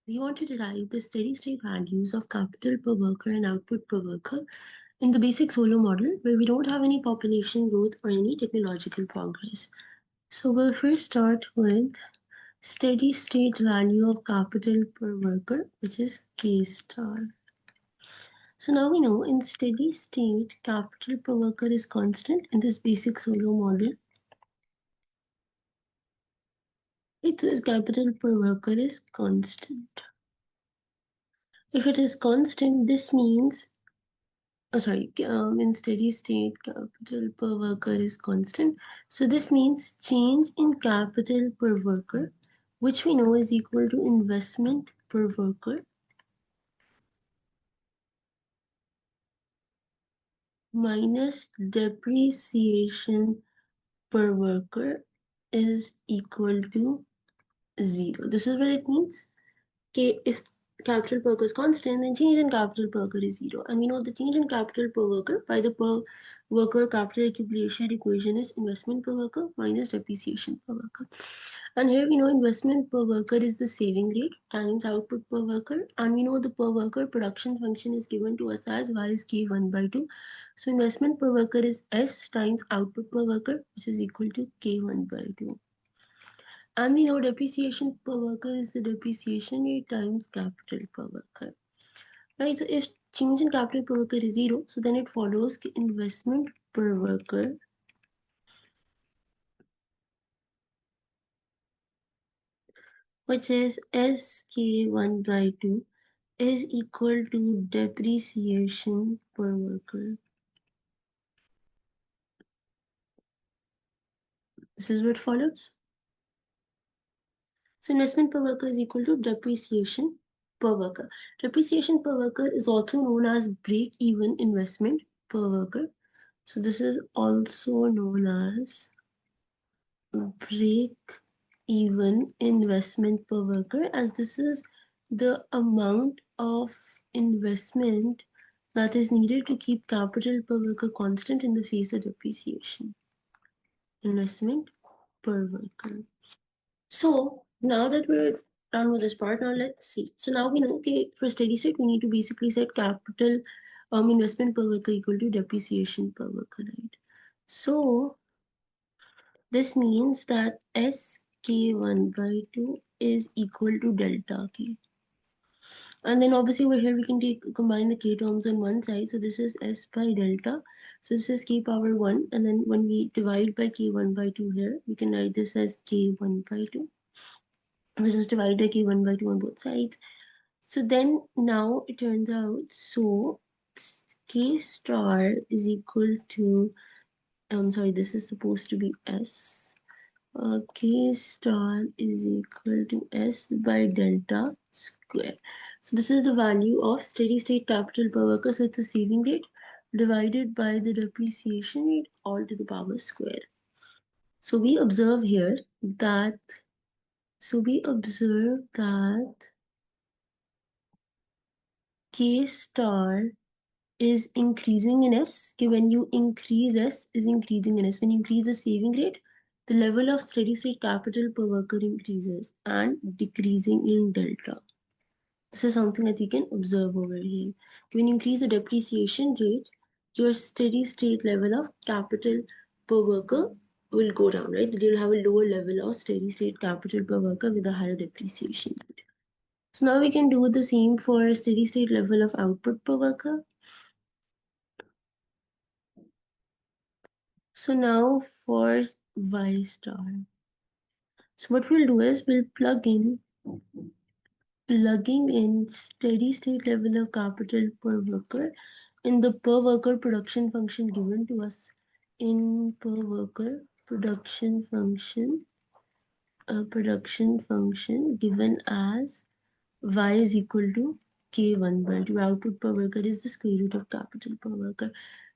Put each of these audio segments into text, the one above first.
We want to derive the steady state values of capital per worker and output per worker in the basic Solow model where we don't have any population growth or any technological progress. So we'll first start with steady state value of capital per worker, which is K star. So now we know in steady state capital per worker is constant in this basic Solow model. Right, so capital per worker is constant. If it is constant, this means in steady state capital per worker is constant. So this means change in capital per worker, which we know is equal to investment per worker minus depreciation per worker is equal to 0. This is what it means. Okay, if capital per worker is constant, then change in capital per worker is 0. And we know the change in capital per worker by the per worker capital accumulation equation is investment per worker minus depreciation per worker. And here we know investment per worker is the saving rate times output per worker. And we know the per worker production function is given to us as y is k1 by 2. So investment per worker is s times output per worker, which is equal to k1 by 2. And we know depreciation per worker is the depreciation rate times capital per worker. Right, so if change in capital per worker is 0, so then it follows investment per worker which is SK1 by 2 is equal to depreciation per worker. This is what follows. So investment per worker is equal to depreciation per worker. Depreciation per worker is also known as break-even investment per worker. So this is also known as break-even investment per worker, as this is the amount of investment that is needed to keep capital per worker constant in the face of depreciation. Investment per worker. So now that we're done with this part, now let's see. So now we know, okay, for steady state, we need to basically set capital investment per worker equal to depreciation per worker, right? So this means that SK1 by 2 is equal to delta K. And then obviously over here we can combine the K terms on one side. So this is S by delta. So this is K power 1. And then when we divide by K1 by 2 here, we can write this as K1 by 2. So just divide by K1 by 2 on both sides. So then now it turns out, so K star is equal to, this is supposed to be S. K star is equal to S by delta square. So this is the value of steady state capital per worker. So it's the saving rate divided by the depreciation rate all to the power square. So we observe here that, K star is increasing in S. Okay, when you increase S is increasing in S. When you increase the saving rate, the level of steady state capital per worker increases and decreasing in delta. This is something that we can observe over here. When you increase the depreciation rate, your steady state level of capital per worker will go down, right? You'll have a lower level of steady state capital per worker with a higher depreciation rate. So now we can do the same for steady state level of output per worker. So now for Y star. So what we'll do is we'll plugging in steady state level of capital per worker in the per worker production function given to us in per worker production function given as y is equal to k1 by 2. Output per worker is the square root of capital per worker.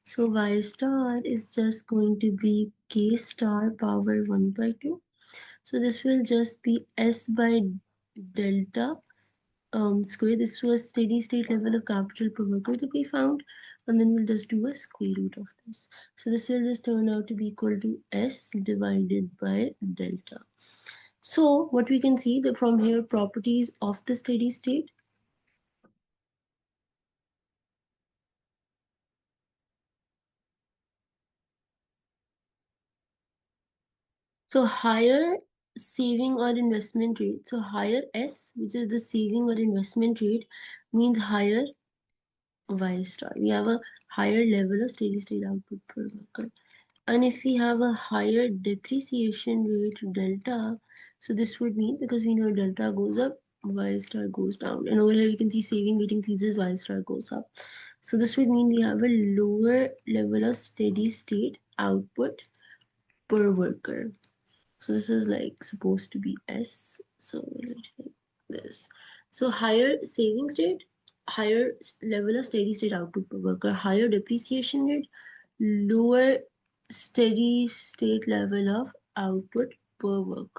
So y star is just going to be k star power 1 by 2. So this will just be s by delta square. This was steady state level of capital per worker that we found, and then we'll just do a square root of this. So this will just turn out to be equal to s divided by delta. So what we can see that from here, properties of the steady state. So higher saving or investment rate. So higher S, which is the saving or investment rate, means higher Y star. We have a higher level of steady state output per worker. And if we have a higher depreciation rate delta, so this would mean, because we know delta goes up, Y star goes down. And over here we can see saving rate increases, Y star goes up. So this would mean we have a lower level of steady state output per worker. So this is like supposed to be S. So we'll take this. So higher savings rate, higher level of steady state output per worker, higher depreciation rate, lower steady state level of output per worker.